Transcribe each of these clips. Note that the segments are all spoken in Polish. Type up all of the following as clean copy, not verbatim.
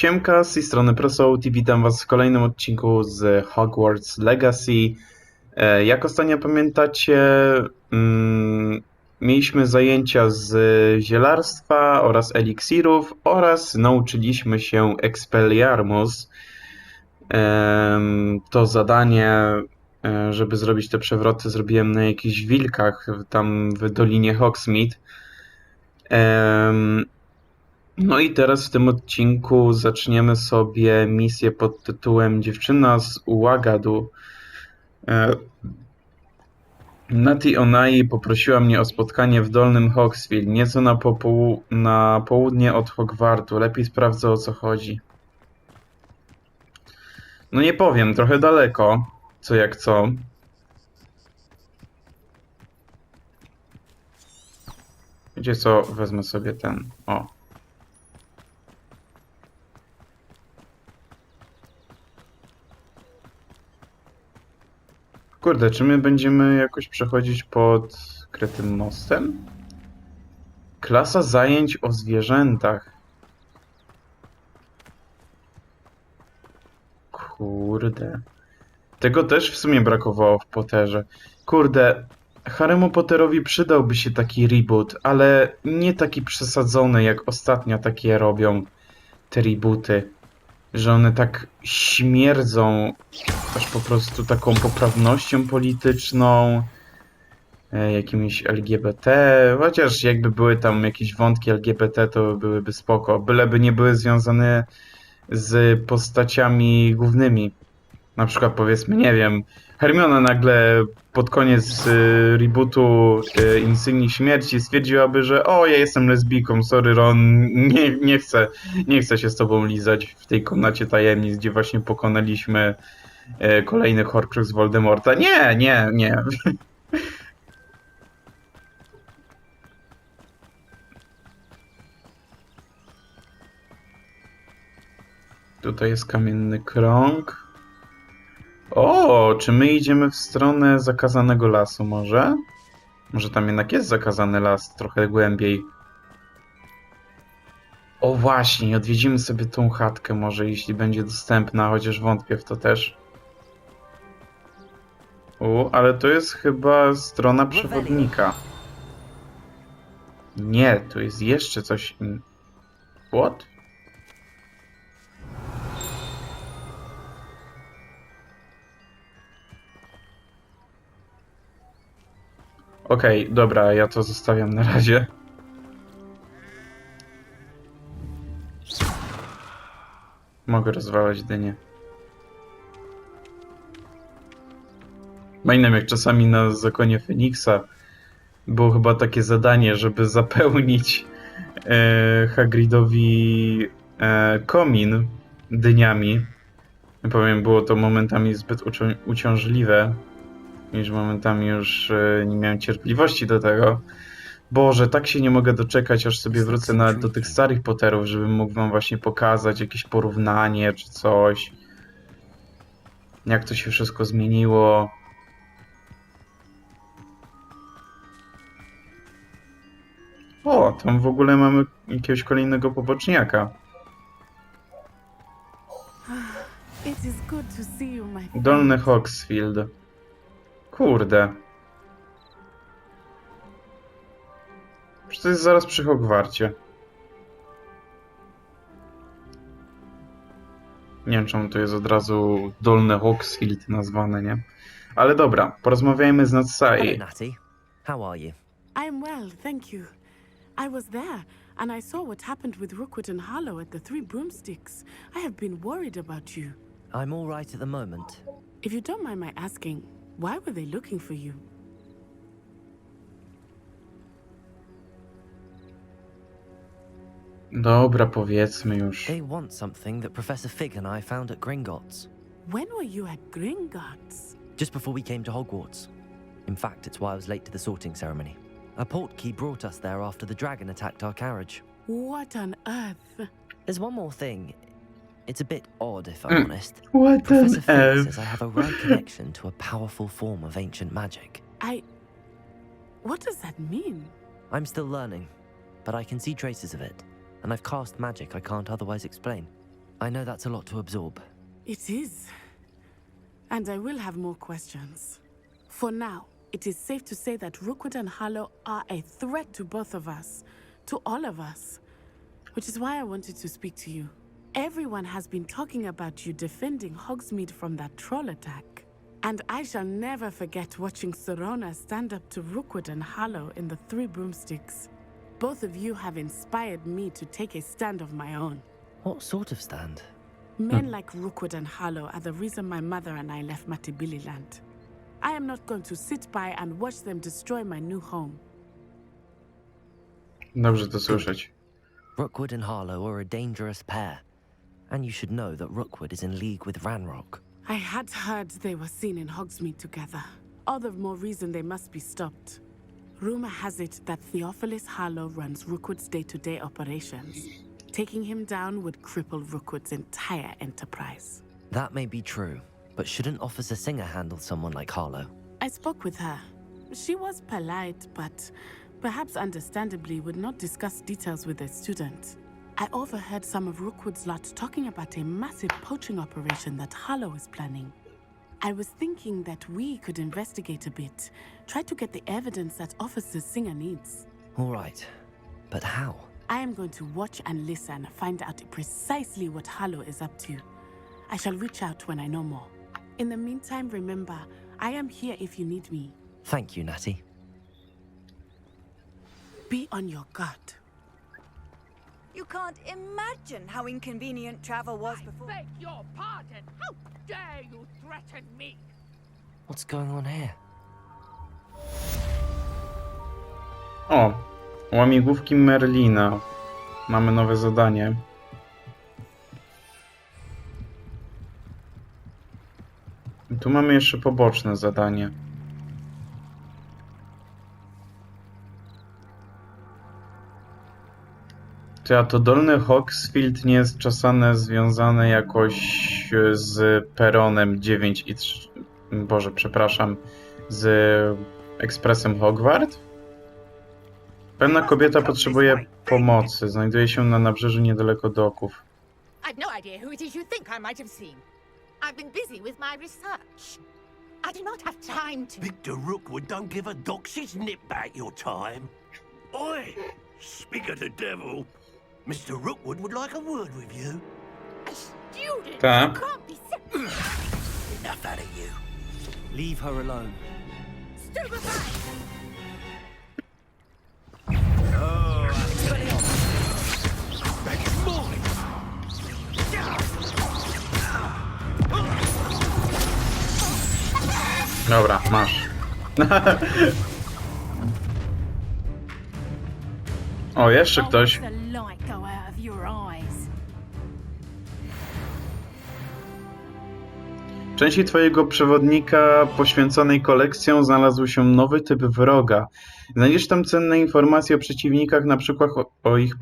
Siemka, z tej strony Prosout i witam was w kolejnym odcinku z Hogwarts Legacy. Jak ostatnio pamiętacie, mieliśmy zajęcia z zielarstwa oraz eliksirów oraz nauczyliśmy się Expelliarmus. To zadanie, żeby zrobić te przewroty, zrobiłem na jakichś wilkach tam w Dolinie Hogsfield. No i teraz w tym odcinku zaczniemy sobie misję pod tytułem Dziewczyna z Ułagadu. Nati Onai poprosiła mnie o spotkanie w Dolnym Hogsfield, nieco na południe od Hogwartu. Lepiej sprawdzę, o co chodzi. No nie powiem, trochę daleko, co jak co. Wiecie co, wezmę sobie ten, o. Kurde, czy my będziemy jakoś przechodzić pod krytym mostem? Klasa zajęć o zwierzętach. Kurde. Tego też w sumie brakowało w Potterze. Kurde, Harrymu Potterowi przydałby się taki reboot, ale nie taki przesadzony, jak ostatnio takie robią te rebooty. Że one tak śmierdzą aż po prostu taką poprawnością polityczną, jakimiś LGBT, chociaż jakby były tam jakieś wątki LGBT, to byłyby spoko, byleby nie były związane z postaciami głównymi. Na przykład powiedzmy, nie wiem, Hermiona nagle pod koniec rebootu Insygnii Śmierci stwierdziłaby, że o, ja jestem lesbijką, sorry Ron, nie chcę się z tobą lizać w tej komnacie tajemnic, gdzie właśnie pokonaliśmy kolejny Horcrux Voldemorta. Nie. Tutaj jest kamienny krąg. O, czy my idziemy w stronę zakazanego lasu może? Może tam jednak jest zakazany las trochę głębiej. O właśnie, odwiedzimy sobie tą chatkę może, jeśli będzie dostępna, chociaż wątpię w to też. Ale to jest chyba strona przewodnika. Nie, tu jest jeszcze coś. What? Okej, dobra, ja to zostawiam na razie. Mogę rozwalać dynię. Pamiętam jak czasami na Zakonie Feniksa było chyba takie zadanie, żeby zapełnić Hagridowi komin dyniami. Powiem, było to momentami zbyt uciążliwe, niż momentami już nie miałem cierpliwości do tego. Boże, tak się nie mogę doczekać, aż sobie wrócę nawet do tych starych Potterów, żebym mógł wam właśnie pokazać jakieś porównanie czy coś. Jak to się wszystko zmieniło. O, tam w ogóle mamy jakiegoś kolejnego poboczniaka. Dolny Hogsfield. Kurde. Przecież to jest zaraz przy Hogwarcie. Nie wiem, czemu to jest od razu Dolny Hogsfield nazwane, nie? Ale dobra, porozmawiajmy z Natsai. Hello, Natty. How are you? I'm well, thank you. I was there, and I saw what happened with Rookwood and Harlow at the Three Broomsticks. I have been worried about you. I'm all right at the moment. If you don't mind my asking, why were they looking for you? Dobra, powiedzmy już. They want something that Professor Fig and I found at Gringotts. When were you at Gringotts? Just before we came to Hogwarts. In fact, it's why I was late to the sorting ceremony. A portkey brought us there after the dragon attacked our carriage. What on earth? There's one more thing. It's a bit odd, if I'm honest. What Professor on Fig earth? says I have a rare connection to a powerful form of ancient magic. What does that mean? I'm still learning, but I can see traces of it, and I've cast magic I can't otherwise explain. I know that's a lot to absorb. It is. And I will have more questions. For now, it is safe to say that Rookwood and Harlow are a threat to both of us, to all of us. Which is why I wanted to speak to you. Everyone has been talking about you defending Hogsmeade from that troll attack. And I shall never forget watching Sorona stand up to Rookwood and Harlow in the Three Broomsticks. Both of you have inspired me to take a stand of my own. What sort of stand? Men like Rookwood and Harlow are the reason my mother and I left Matibililand. I am not going to sit by and watch them destroy my new home. Dobrze to słyszeć. Rookwood and Harlow are a dangerous pair. And you should know that Rookwood is in league with Ranrock. I had heard they were seen in Hogsmeade together. All the more reason they must be stopped. Rumor has it that Theophilus Harlow runs Rookwood's day-to-day operations. Taking him down would cripple Rookwood's entire enterprise. That may be true, but shouldn't Officer Singer handle someone like Harlow? I spoke with her. She was polite, but perhaps understandably would not discuss details with a student. I overheard some of Rookwood's lot talking about a massive poaching operation that Harlow is planning. I was thinking that we could investigate a bit, try to get the evidence that Officer Singer needs. All right, but how? I am going to watch and listen, find out precisely what Harlow is up to. I shall reach out when I know more. In the meantime, remember, I am here if you need me. Thank you, Natty. Be on your guard. You can't imagine how inconvenient travel was before. I beg your pardon. How dare you threaten me? What's going on here? O, łamigówki Merlina. Mamy nowe zadanie. I tu mamy jeszcze poboczne zadanie. To Dolny Hogsfield nie jest czasane związane jakoś z peronem 9 i 3... Boże, przepraszam. Z ekspresem Hogwart? Pewna kobieta potrzebuje pomocy. Znajduje się na nabrzeżu niedaleko doków. I've no idea who it is you think I might have seen. I've been busy with my research. I do not have time to... Victor Rookwood don't give a doxy's nip back your time. Oi! Speak of the devil. Mr. Rookwood would like a word with you. A student Tak. can't be so Enough out of you. Leave her alone. stupefied. Oh, that's mine. Dobra, masz. O, jeszcze ktoś. The light go out of your eyes. W części twojego przewodnika poświęconej kolekcjom znalazł się nowy typ wroga. Znajdziesz tam cenne informacje o przeciwnikach, na przykład o ich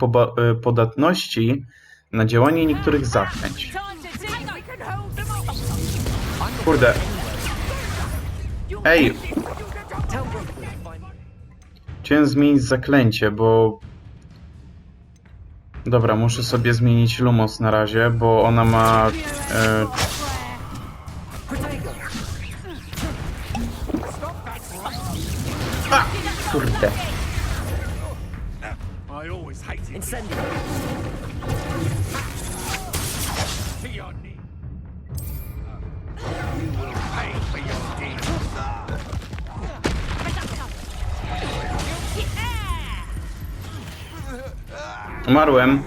podatności na działanie niektórych zaklęć. Time to see if we can hold them off. Kurde. Ej, Tell Rookwood to find... chciałem zmienić zaklęcie, bo... Dobra, muszę sobie zmienić Lumos na razie, bo ona ma... A! Kurde. I always hated Incendio. to your knee. You will pay for your deeds. Umarłem.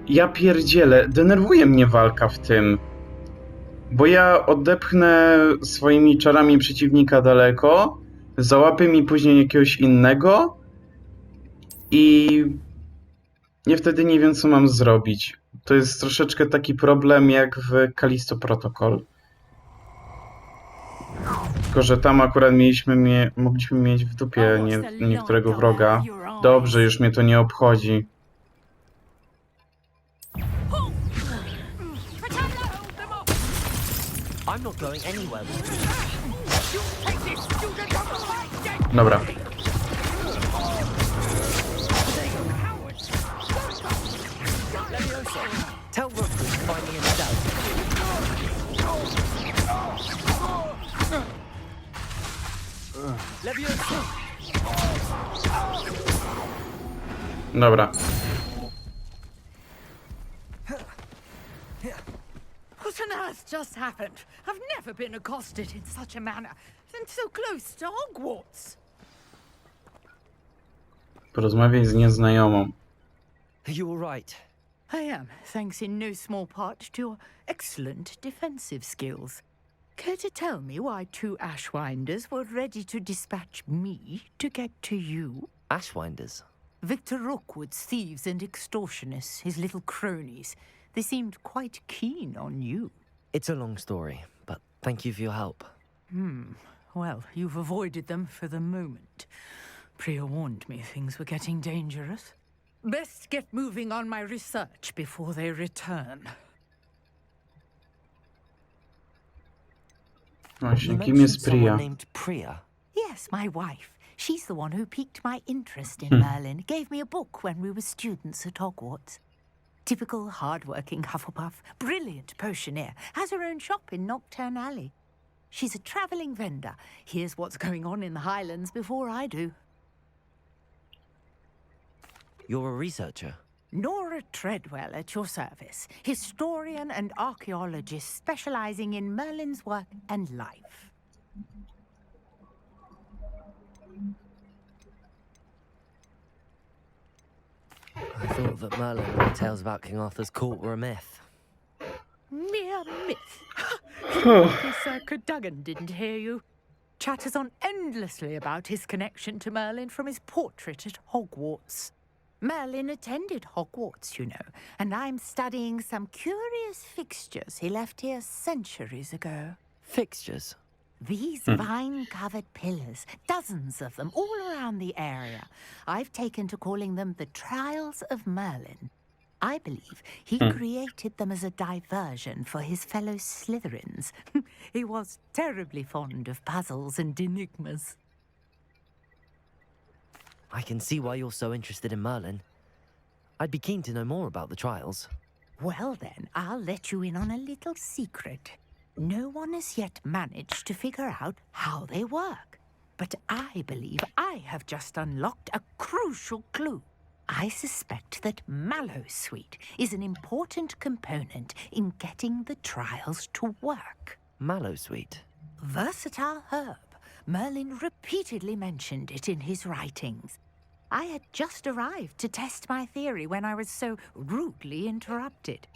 Ja pierdzielę, denerwuje mnie walka w tym. Bo ja odepchnę swoimi czarami przeciwnika daleko, załapię mi później jakiegoś innego i ja wtedy nie wiem, co mam zrobić. To jest troszeczkę taki problem jak w Callisto Protocol. Tylko że tam akurat mogliśmy mieć w dupie niektórego wroga. Dobrze, już mnie to nie obchodzi. I'm not going anywhere. Dobra. Leviosa! Dobra. What on earth just happened? I've never been accosted in such a manner, and so close to Hogwarts. Porozmawiaj z nieznajomą. Are you all right? I am, thanks in no small part to your excellent defensive skills. Care to tell me why 2 Ashwinders were ready to dispatch me to get to you? Ashwinders? Victor Rookwood's thieves and extortionists, his little cronies. They seemed quite keen on you. It's a long story, but thank you for your help. Well, you've avoided them for the moment. Priya warned me things were getting dangerous. Best get moving on my research before they return. Właśnie, You kim jest mentioned someone Priya? named Priya. Yes, my wife. She's the one who piqued my interest in Merlin. Gave me a book when we were students at Hogwarts. Typical hard-working Hufflepuff, brilliant potioneer, has her own shop in Knockturn Alley. She's a travelling vendor. Hears what's going on in the Highlands before I do. You're a researcher. Nora Treadwell at your service, historian and archaeologist specializing in Merlin's work and life. I thought that Merlin and the tales about King Arthur's court were a myth. Mere myth. Lucky Sir Cadogan didn't hear you. Chatters on endlessly about his connection to Merlin from his portrait at Hogwarts. Merlin attended Hogwarts, you know, and I'm studying some curious fixtures he left here centuries ago. Fixtures? These vine-covered pillars, dozens of them, all around the area. I've taken to calling them the Trials of Merlin. I believe he created them as a diversion for his fellow Slytherins. He was terribly fond of puzzles and enigmas. I can see why you're so interested in Merlin. I'd be keen to know more about the trials. Well then, I'll let you in on a little secret. No one has yet managed to figure out how they work. But I believe I have just unlocked a crucial clue. I suspect that Mallowsweet is an important component in getting the trials to work. Mallowsweet? Versatile herb. Merlin repeatedly mentioned it in his writings. I had just arrived to test my theory when I was so rudely interrupted.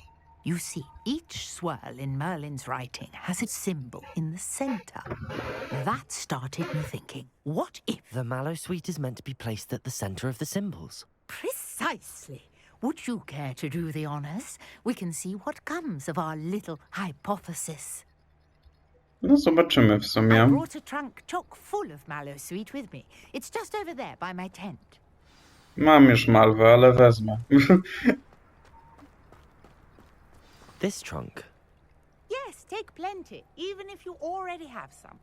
You see, each swirl in Merlin's writing has its symbol in the center. That started me thinking, what if... The Mallowsweet is meant to be placed at the center of the symbols. Precisely. Would you care to do the honors? We can see what comes of our little hypothesis. No zobaczymy w I sumie. brought a trunk chock full of Mallowsweet with me. It's just over there by my tent. Mam już malwę, ale wezmę. This trunk? Yes, take plenty, even if you already have some.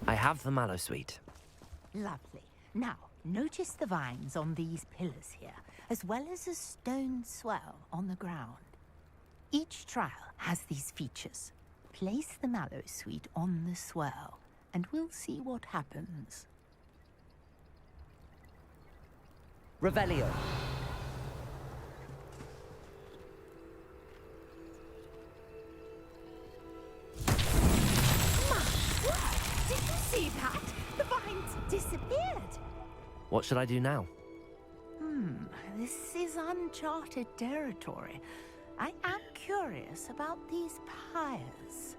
I have the Mallowsweet. Lovely. Now, notice the vines on these pillars here, as well as a stone swell on the ground. Each trial has these features. Place the Mallowsweet on the swirl, and we'll see what happens. Revelio. Did you see that? The vines disappeared. What should I do now? This is uncharted territory. I am curious about these pyres.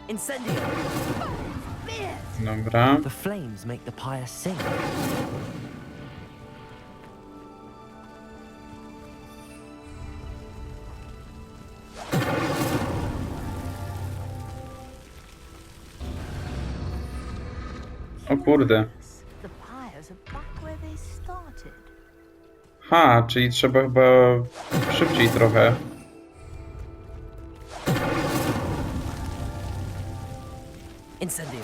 Incendio! Dobra. The flames make the pyre sing. O kurde. The pyres are back where they started. Ha, czyli trzeba chyba szybciej trochę. Incendio!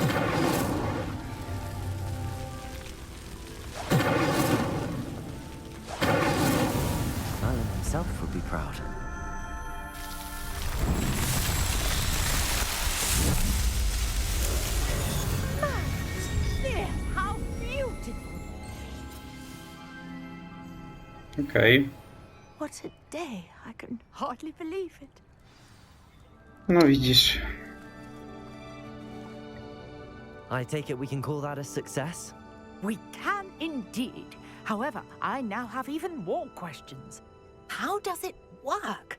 proud. There, how beautiful! Okej. What a day. I can hardly believe it. No widzisz. I take it we can call that a success? We can indeed. However, I now have even more questions. How does it work?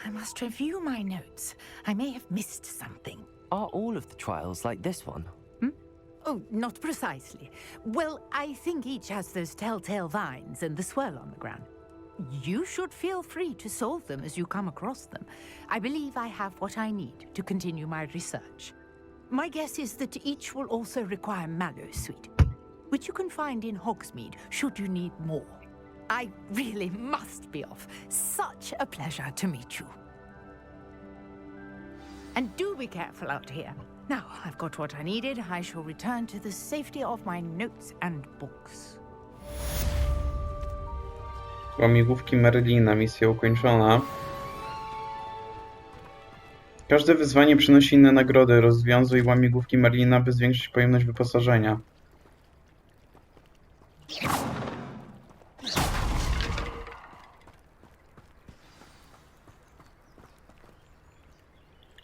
I must review my notes. I may have missed something. Are all of the trials like this one? Oh, not precisely. Well, I think each has those telltale vines and the swirl on the ground. You should feel free to solve them as you come across them. I believe I have what I need to continue my research. My guess is that each will also require mallow sweet, which you can find in Hogsmeade should you need more. I really must be off. Such a pleasure to meet you. And do be careful out here. Now I've got what I needed, I shall return to the safety of my notes and books. Łamigówki Merlina, misja ukończona. Każde wyzwanie przynosi inne nagrody. Rozwiązuj łamigłówki Merlina, by zwiększyć pojemność wyposażenia.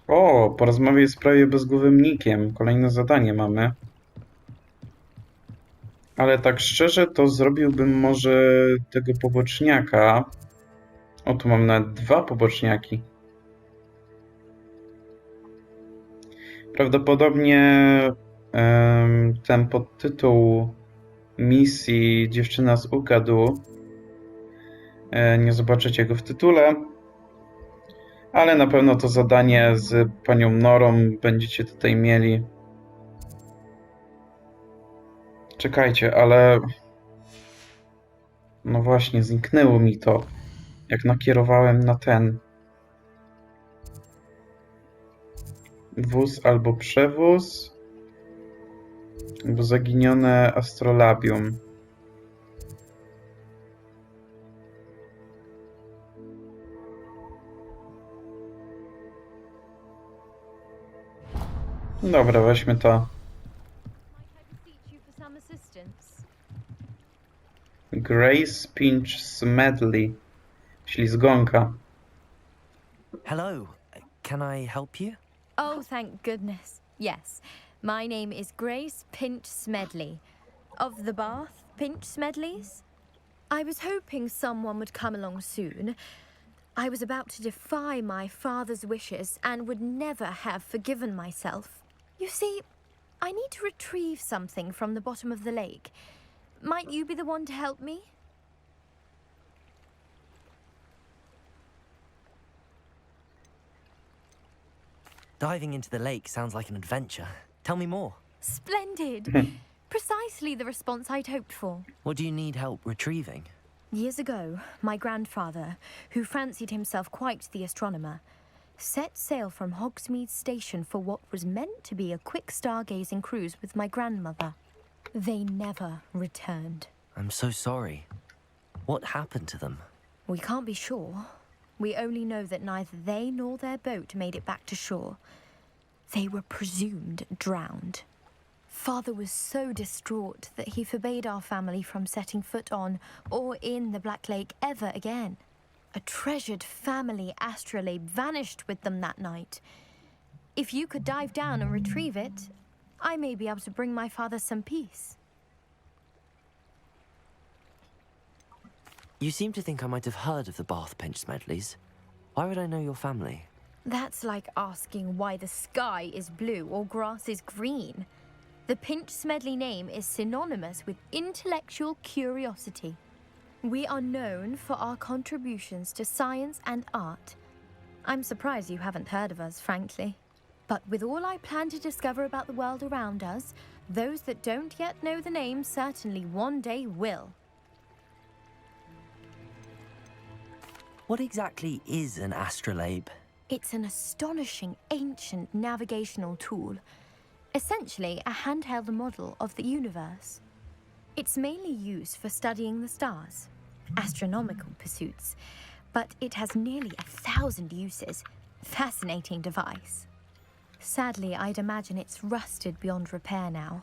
O, porozmawiaj w sprawie bezgłowym Nikiem. Kolejne zadanie mamy. Ale tak szczerze, to zrobiłbym może tego poboczniaka. O, tu mam nawet 2 poboczniaki. Prawdopodobnie ten podtytuł misji Dziewczyna z Ukadu. Nie zobaczycie go w tytule. Ale na pewno to zadanie z panią Norą będziecie tutaj mieli. Czekajcie, ale... No właśnie, zniknęło mi to, jak nakierowałem na ten wóz albo przewóz, albo zaginione astrolabium. Dobra, weźmy to. Grace Pinch Smedley. Ślizgonka. Hello, can I help you? Oh, thank goodness. Yes. My name is Grace Pinch Smedley. Of the Bath Pinch Smedleys? I was hoping someone would come along soon. I was about to defy my father's wishes and would never have forgiven myself. You see, I need to retrieve something from the bottom of the lake. Might you be the one to help me? Diving into the lake sounds like an adventure. Tell me more. Splendid! Precisely the response I'd hoped for. What do you need help retrieving? Years ago, my grandfather, who fancied himself quite the astronomer, set sail from Hogsmeade Station for what was meant to be a quick stargazing cruise with my grandmother. They never returned. I'm so sorry. What happened to them? We can't be sure. We only know that neither they nor their boat made it back to shore. They were presumed drowned. Father was so distraught that he forbade our family from setting foot on or in the Black Lake ever again. A treasured family astrolabe vanished with them that night. If you could dive down and retrieve it, I may be able to bring my father some peace. You seem to think I might have heard of the Bath Pinch Smedleys. Why would I know your family? That's like asking why the sky is blue or grass is green. The Pinch Smedley name is synonymous with intellectual curiosity. We are known for our contributions to science and art. I'm surprised you haven't heard of us, frankly. But with all I plan to discover about the world around us, those that don't yet know the name certainly one day will. What exactly is an astrolabe? It's an astonishing ancient navigational tool. Essentially, a handheld model of the universe. It's mainly used for studying the stars, astronomical pursuits, but it has nearly 1,000 uses. Fascinating device. Sadly, I'd imagine it's rusted beyond repair now.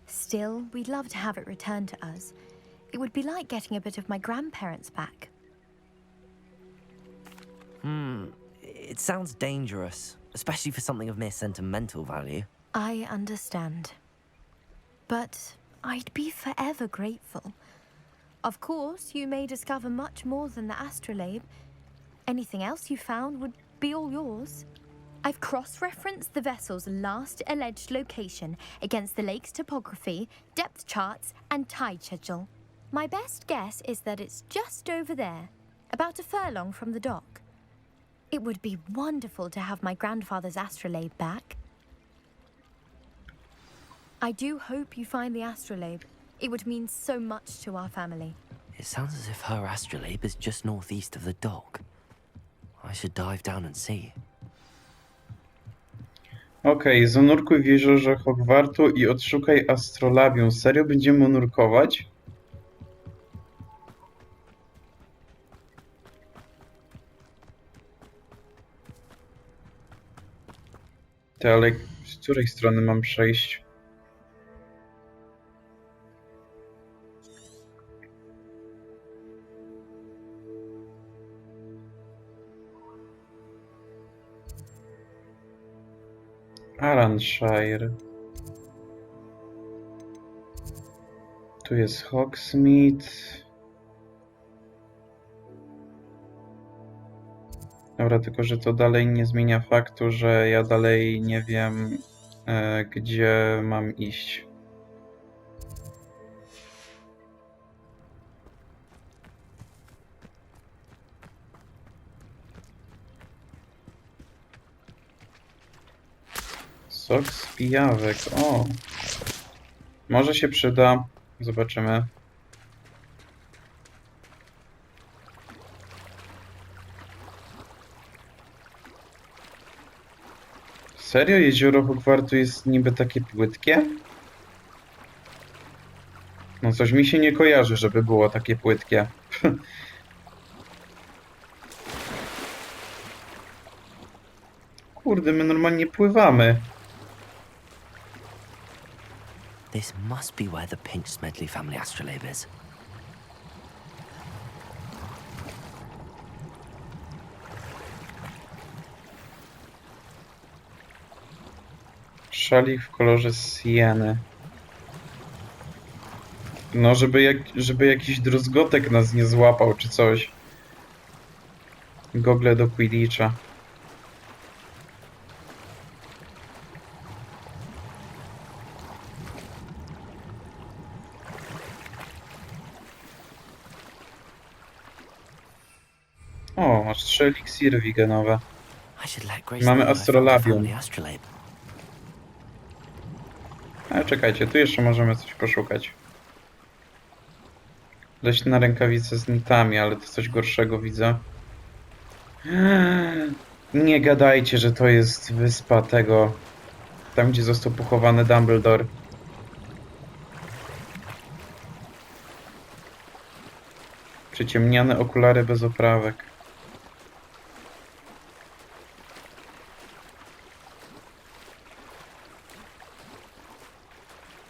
Still, we'd love to have it returned to us. It would be like getting a bit of my grandparents back. It sounds dangerous, especially for something of mere sentimental value. I understand. But I'd be forever grateful. Of course, you may discover much more than the astrolabe. Anything else you found would be all yours. I've cross-referenced the vessel's last alleged location against the lake's topography, depth charts, and tide schedule. My best guess is that it's just over there, about a furlong from the dock. It would be wonderful to have my grandfather's astrolabe back. I do hope you find the astrolabe. It would mean so much to our family. It sounds as if her astrolabe is just northeast of the dock. I should dive down and see. Okej, zanurkuj w jeziorze Hogwartu i odszukaj astrolabium. Serio będziemy nurkować? Ty, ale z której strony mam przejść? Aranshire. Tu jest Hogsmeade. Dobra, tylko że to dalej nie zmienia faktu, że ja dalej nie wiem, gdzie mam iść. Sok z pijawek. O! Może się przyda. Zobaczymy. Serio? Jezioro Hogwartu jest niby takie płytkie? No coś mi się nie kojarzy, żeby było takie płytkie. Kurde, my normalnie pływamy. This must be where the Pinch Smedley family astrolabe is. Szalik w kolorze sieny. No, żeby jakiś druzgotek nas nie złapał, czy coś. Gogle do Quidditcha. O, masz 3 eliksiry wigenowe. I should let Grace Mamy know I found the astrolabium. family astrolabe. Ale czekajcie, tu jeszcze możemy coś poszukać. Leśna rękawica z nitami, ale to coś gorszego widzę. Nie gadajcie, że to jest wyspa tego... Tam, gdzie został pochowany Dumbledore. Przyciemniane okulary bez oprawek.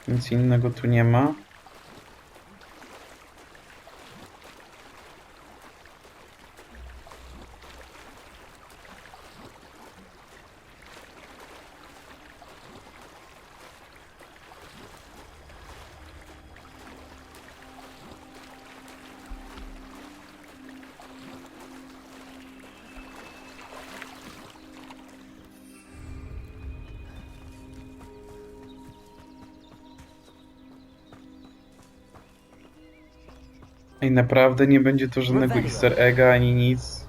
Nic innego tu nie ma. I naprawdę nie będzie to żadnego easter egga ani nic.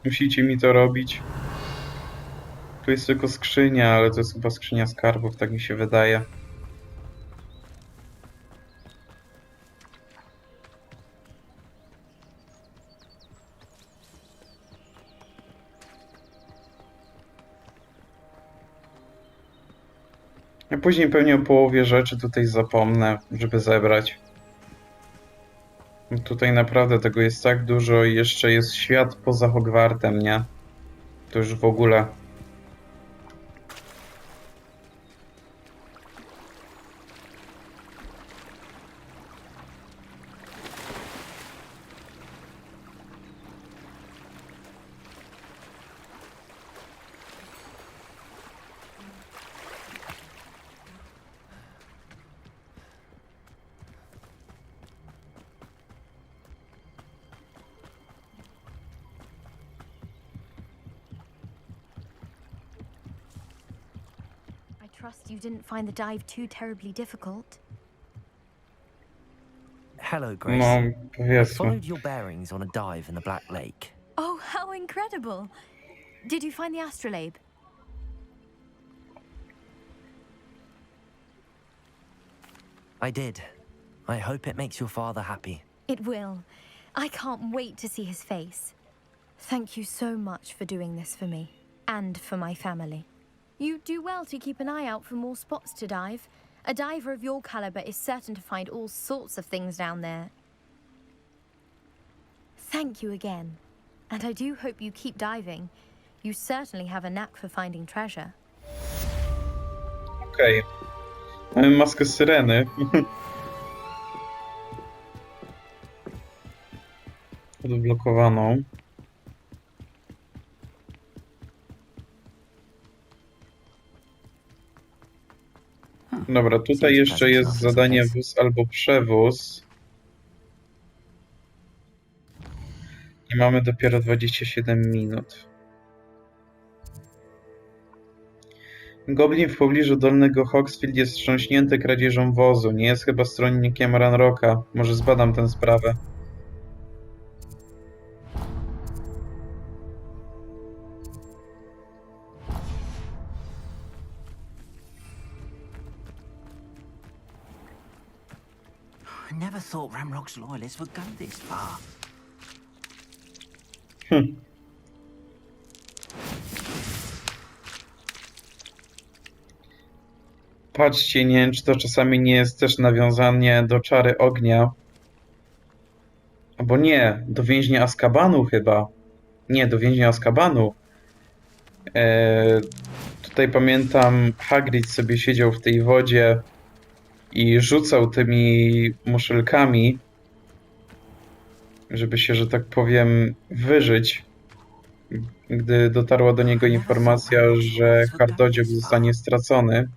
Musicie mi to robić. Tu jest tylko skrzynia, ale to jest chyba skrzynia skarbów, tak mi się wydaje. Ja później pewnie o połowie rzeczy tutaj zapomnę, żeby zebrać. Tutaj naprawdę tego jest tak dużo i jeszcze jest świat poza Hogwartem, nie? To już w ogóle. I trust you didn't find the dive too terribly difficult. Hello, Grace. No, I powiedzmy. followed your bearings on a dive in the Black Lake. Oh, how incredible! Did you find the astrolabe? I did. I hope it makes your father happy. It will. I can't wait to see his face. Thank you so much for doing this for me and for my family. You do well to keep an eye out for more spots to dive. A diver of your caliber is certain to find all sorts of things down there. Thank you again. And I do hope you keep diving. You certainly have a knack for finding treasure. Okej. Mamy maskę syreny. Odblokowaną. Dobra, tutaj jeszcze jest zadanie wóz albo przewóz. I mamy dopiero 27 minut. Goblin w pobliżu Dolnego Hogsfield jest wstrząśnięty kradzieżą wozu. Nie jest chyba stronnikiem Ranrocka. Może zbadam tę sprawę. I never thought Ranrock's loyalists would go this far. Patrzcie, nie wiem, czy to czasami nie jest też nawiązanie do Czary Ognia. Albo nie, do Więźnia Azkabanu chyba. Nie, do Więźnia Azkabanu. Tutaj pamiętam, Hagrid sobie siedział w tej wodzie i rzucał tymi muszelkami, żeby się, że tak powiem, wyżyć, gdy dotarła do niego informacja, że Hardodziok zostanie stracony.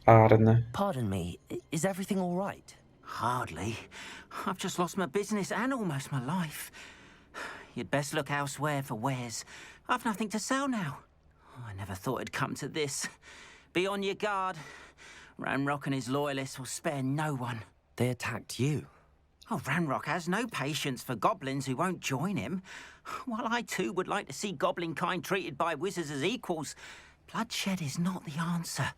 Arn. Pardon me, is everything all right? Hardly. I've just lost my business and almost my life. You'd best look elsewhere for wares. I've nothing to sell now. I never thought it'd come to this. Be on your guard. Ranrock and his loyalists will spare no one. They attacked you. Oh, Ranrock has no patience for goblins who won't join him. While I too would like to see goblin kind treated by wizards as equals, bloodshed is not the answer.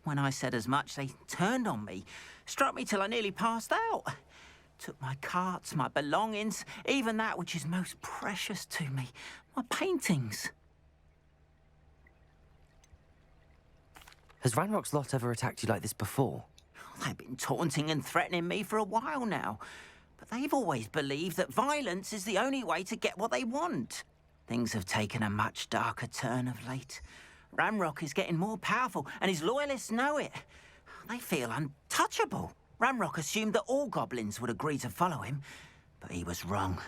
When I said as much, they turned on me, struck me till I nearly passed out. Took my carts, my belongings, even that which is most precious to me, my paintings. Has Ranrock's lot ever attacked you like this before? They've been taunting and threatening me for a while now, but they've always believed that violence is the only way to get what they want. Things have taken a much darker turn of late. Ranrock is getting more powerful, and his loyalists know it. They feel untouchable. Ranrock assumed that all goblins would agree to follow him, but he was wrong.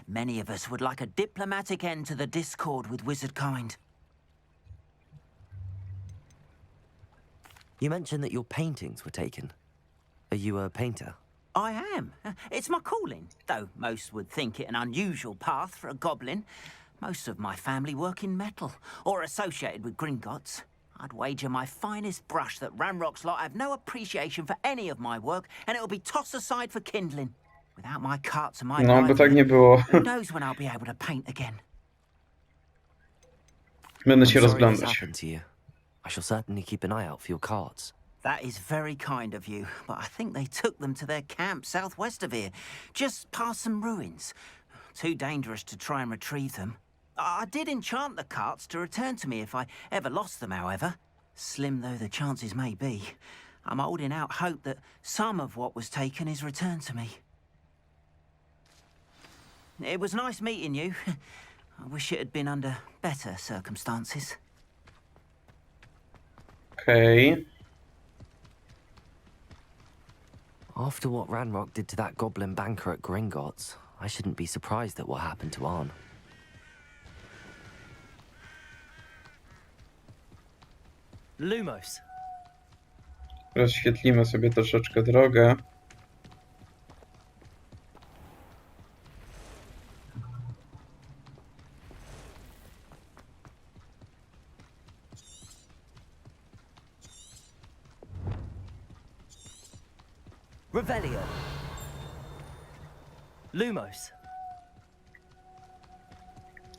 Many of us would like a diplomatic end to the discord with wizard kind. You mentioned that your paintings were taken. Are you a painter? I am. It's my calling, though most would think it an unusual path for a goblin. Most of my family work in metal, or associated with Gringotts. I'd wager my finest brush that Ranrock's lot have no appreciation for any of my work, and it'll be tossed aside for kindling. Without my carts and my No, bo tak nie było. who knows when I'll be able to paint again. Będę I'm się sorry this rozglądać. happened to you. I shall certainly keep an eye out for your cards. That is very kind of you, but I think they took them to their camp southwest of here, just past some ruins. Too dangerous to try and retrieve them. I did enchant the carts to return to me if I ever lost them, however. Slim though the chances may be, I'm holding out hope that some of what was taken is returned to me. It was nice meeting you. I wish it had been under better circumstances. Okej. After what Ranrock did to that goblin banker at Gringotts, I shouldn't be surprised at what happened to Arn. Lumos. Rozświetlimy sobie troszeczkę drogę. Revelio. Lumos.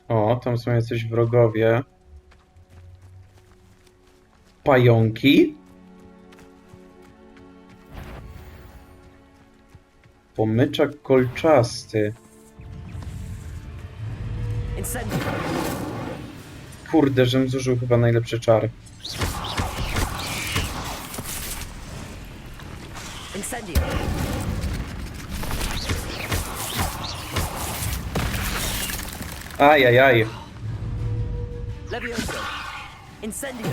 O, tam są jacyś wrogowie. Pająki? Pomyczak kolczasty. Incendio. Kurde, żem zużył chyba najlepszy czar. Incendio. Ajajaj. Levioso. Incendio.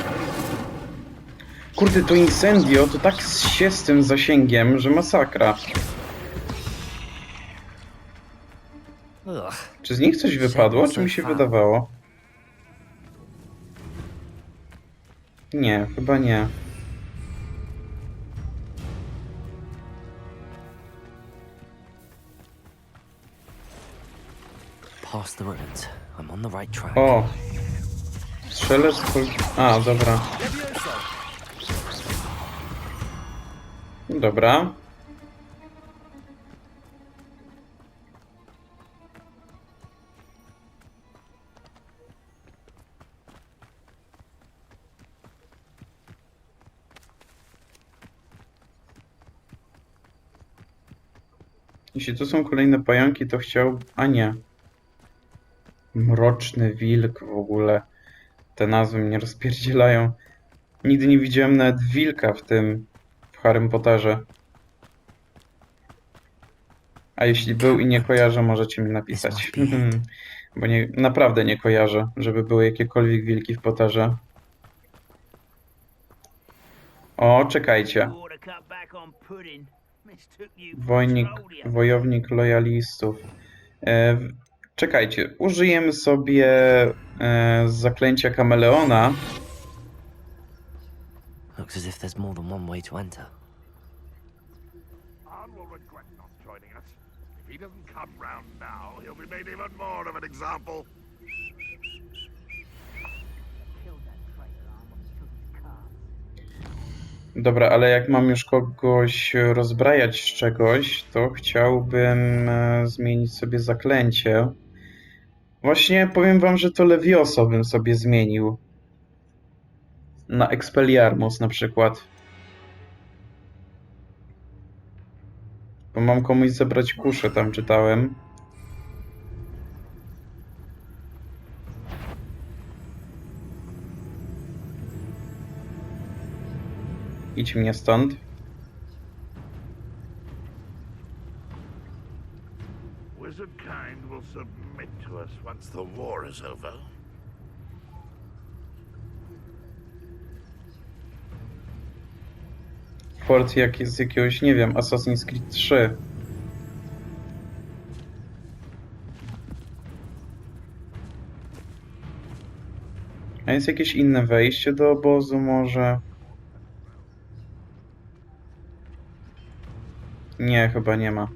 Kurde, to incendio to tak się z tym zasięgiem, że masakra. Ugh. Czy z nich coś wypadło, czy mi się wydawało? Nie, chyba nie. Past the ruins. I'm on the right track. O! Strzelec kol... A, dobra. Levioso. Dobra. Jeśli to są kolejne pająki, to chciał... A nie. Mroczny wilk w ogóle. Te nazwy mnie rozpierdzielają. Nigdy nie widziałem nawet wilka w Harrym Potterze. A jeśli był i nie kojarzę, możecie mi napisać. Bo nie, naprawdę nie kojarzę, żeby były jakiekolwiek wilki w Potterze. O, czekajcie. Wojownik lojalistów. Czekajcie, użyjemy sobie zaklęcia kameleona. Looks as if there's more than one way to enter. Arn will regret not joining us. If he doesn't come round now, he'll be made even more of an example. Dobra, ale jak mam już kogoś rozbrajać z czegoś, to chciałbym zmienić sobie zaklęcie. Właśnie powiem wam, że to Levioso bym sobie zmienił. Na Expelliarmus na przykład. Bo mam komuś zabrać kuszę, tam czytałem. Idź mnie stąd. Wizard kind will submit to us once the war is over. Fort jak jest z jakiegoś, nie wiem, Assassin's Creed 3. A jest jakieś inne wejście do obozu może? Nie, chyba nie ma.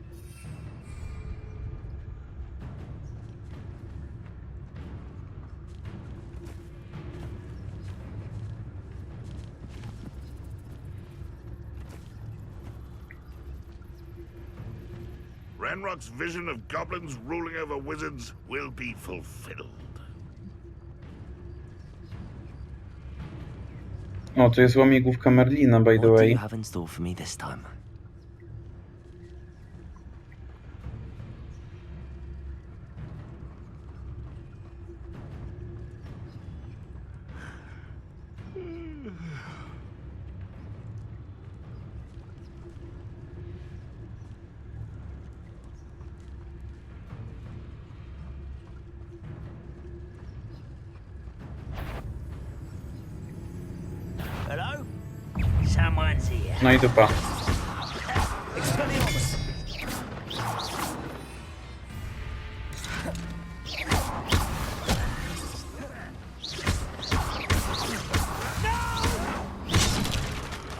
Ranrock's vision of goblins ruling over wizards will be fulfilled. O, to jest łamigówka Merlina, by the What do way. you have in store for me this time? No i dupa. Expelliarmus.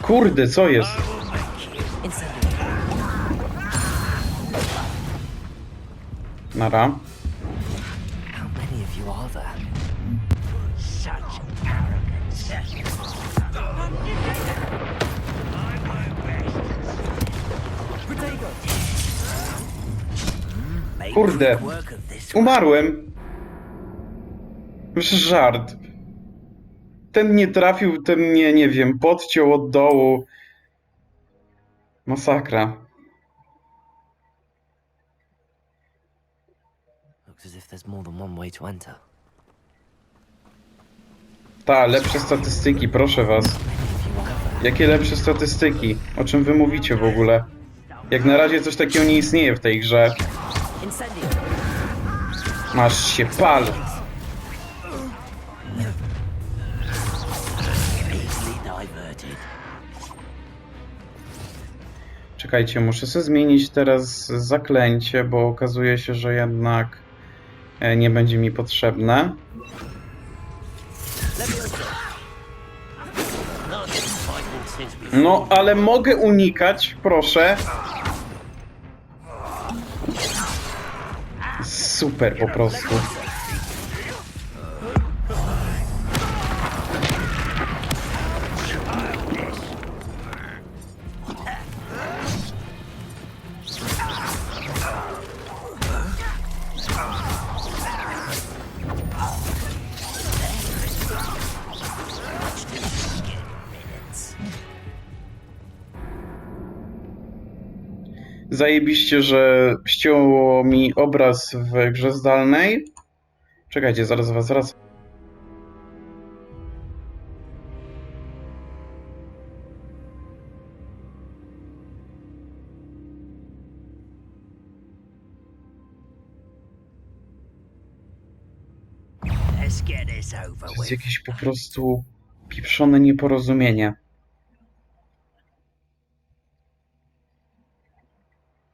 Kurde, co jest? Incendio. Nara. How many of you are there? Such arrogance. Protego. Kurde. Work of this one. Umarłem. Myślę, żart. Ten nie trafił, ten mnie, nie wiem, podciął od dołu. Masakra. Looks as if there's more than one way to enter. Ta, lepsze statystyki, proszę was. Jakie lepsze statystyki? O czym wy mówicie w ogóle? Jak na razie coś takiego nie istnieje w tej grze. Incendio. Masz się pal. Easily diverted. Czekajcie, muszę sobie zmienić teraz zaklęcie, bo okazuje się, że jednak nie będzie mi potrzebne. No, ale mogę unikać, proszę. Super po prostu. Zajebiście, że ścięło mi obraz w grze zdalnej. Czekajcie, zaraz was wracam. Let's get this over To jest with. jakieś po prostu pieprzone nieporozumienie.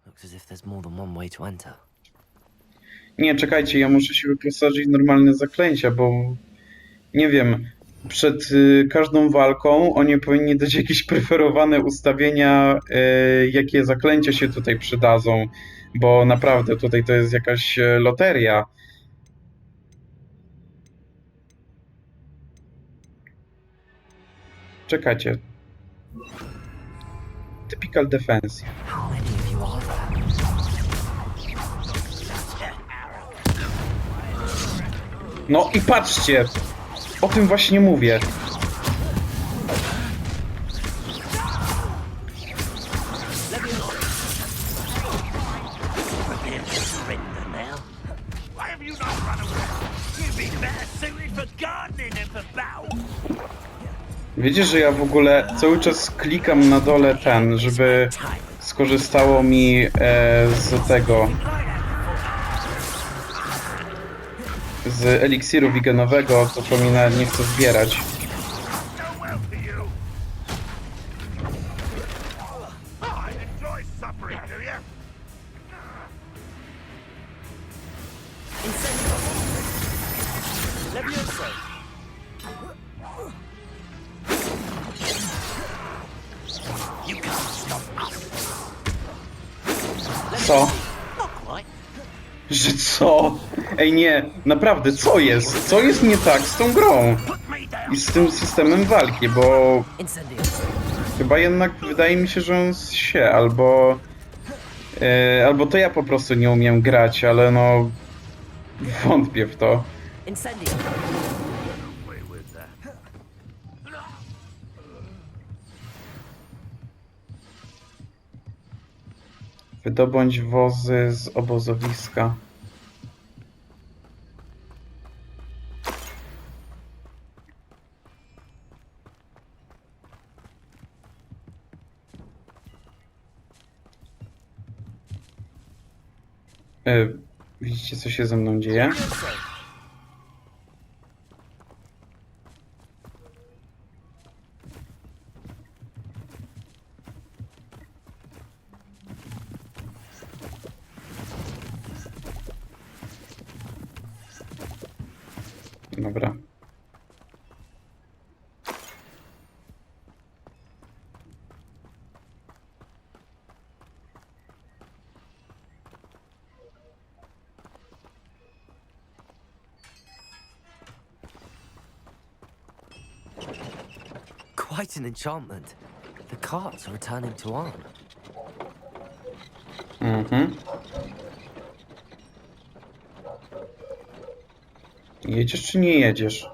Looks as if there's more than one way to enter. Nie, czekajcie, ja muszę się wyposażyć w normalne zaklęcia, bo nie wiem, przed każdą walką oni powinni dać jakieś preferowane ustawienia, jakie zaklęcia się tutaj przydadzą, bo naprawdę tutaj to jest jakaś loteria. Czekajcie. Typical defense. How many of you are there? No i patrzcie! O tym właśnie mówię. Prepare to surrender now. Why have you not run away? You'd be better suited for gardening than for battle. Wiecie, że ja w ogóle cały czas klikam na dole ten, żeby skorzystało mi z tego, z eliksiru wigenowego, to mi nawet nie chcę zbierać. No well for you. Oh, I enjoy suffering, do you? Incendio. Levioso. You can't stop us. Co? Not quite. Że co? Ej nie, naprawdę, co jest? Co jest nie tak z tą grą? Put me down. I z tym systemem walki, bo Incendio. chyba jednak wydaje mi się, że on się, albo to ja po prostu nie umiem grać, ale no wątpię w to. Incendio. Play with that. Wydobądź wozy z obozowiska. Widzicie, co się ze mną dzieje? Levioso. Dobra. Quite an enchantment. The carts are returning to Arn. Mhm. Jedziesz czy nie jedziesz?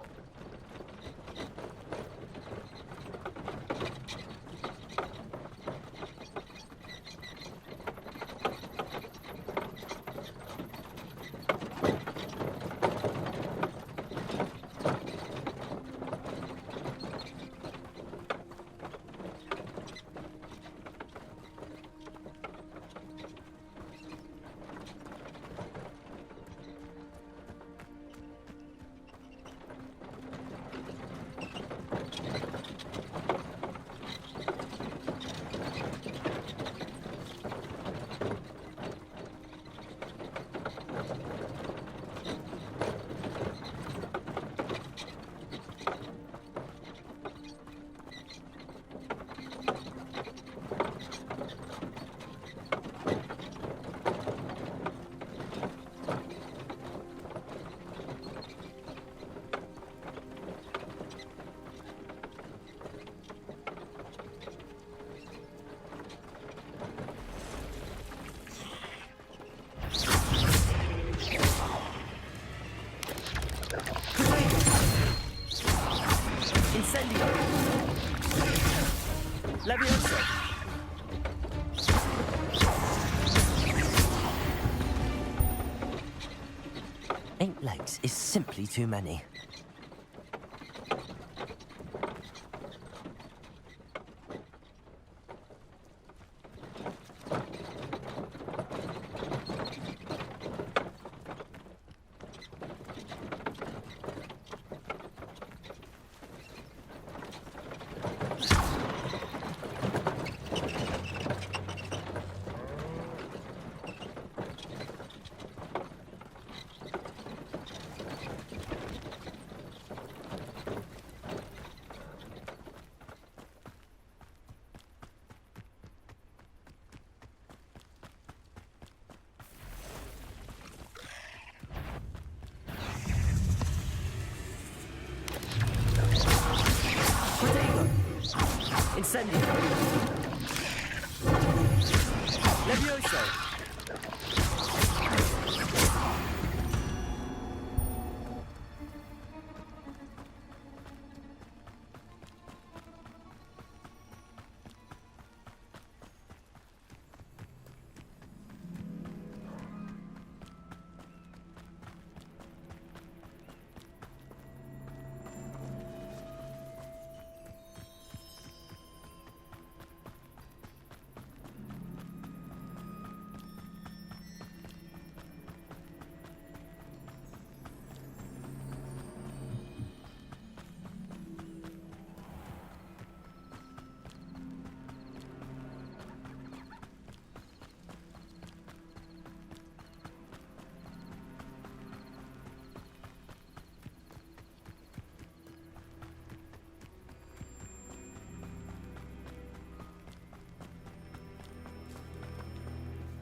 Incendio. Levioso. Eight legs is simply too many. Incendio. Levioso.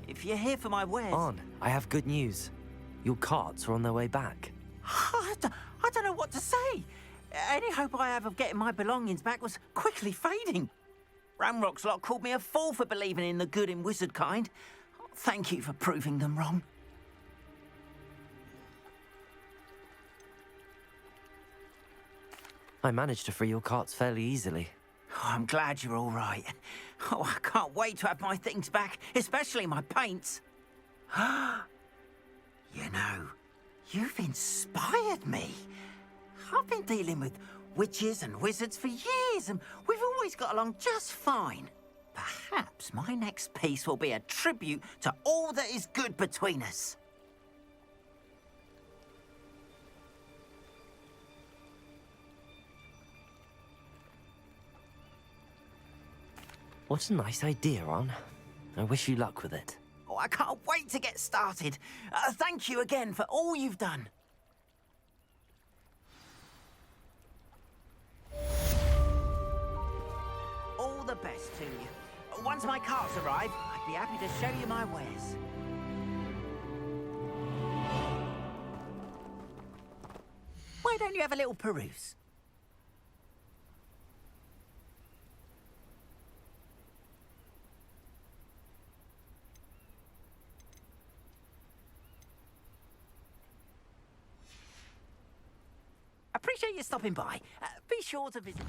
If you're here for my wares... Arn, I have good news. Your carts are on their way back. I don't know what to say. Any hope I have of getting my belongings back was quickly fading. Ramrock's lot called me a fool for believing in the good in wizard kind. Thank you for proving them wrong. I managed to free your carts fairly easily. Oh, I'm glad you're all right. Oh, I can't wait to have my things back, especially my paints. You know, you've inspired me. I've been dealing with witches and wizards for years, and we've always got along just fine. Perhaps my next piece will be a tribute to all that is good between us. What a nice idea, Arn. I wish you luck with it. Oh, I can't wait to get started. Thank you again for all you've done. gifts to you. Once my carts arrive, I'd be happy to show you my wares. Why don't you have a little peruse? Appreciate you stopping by. Be sure to visit.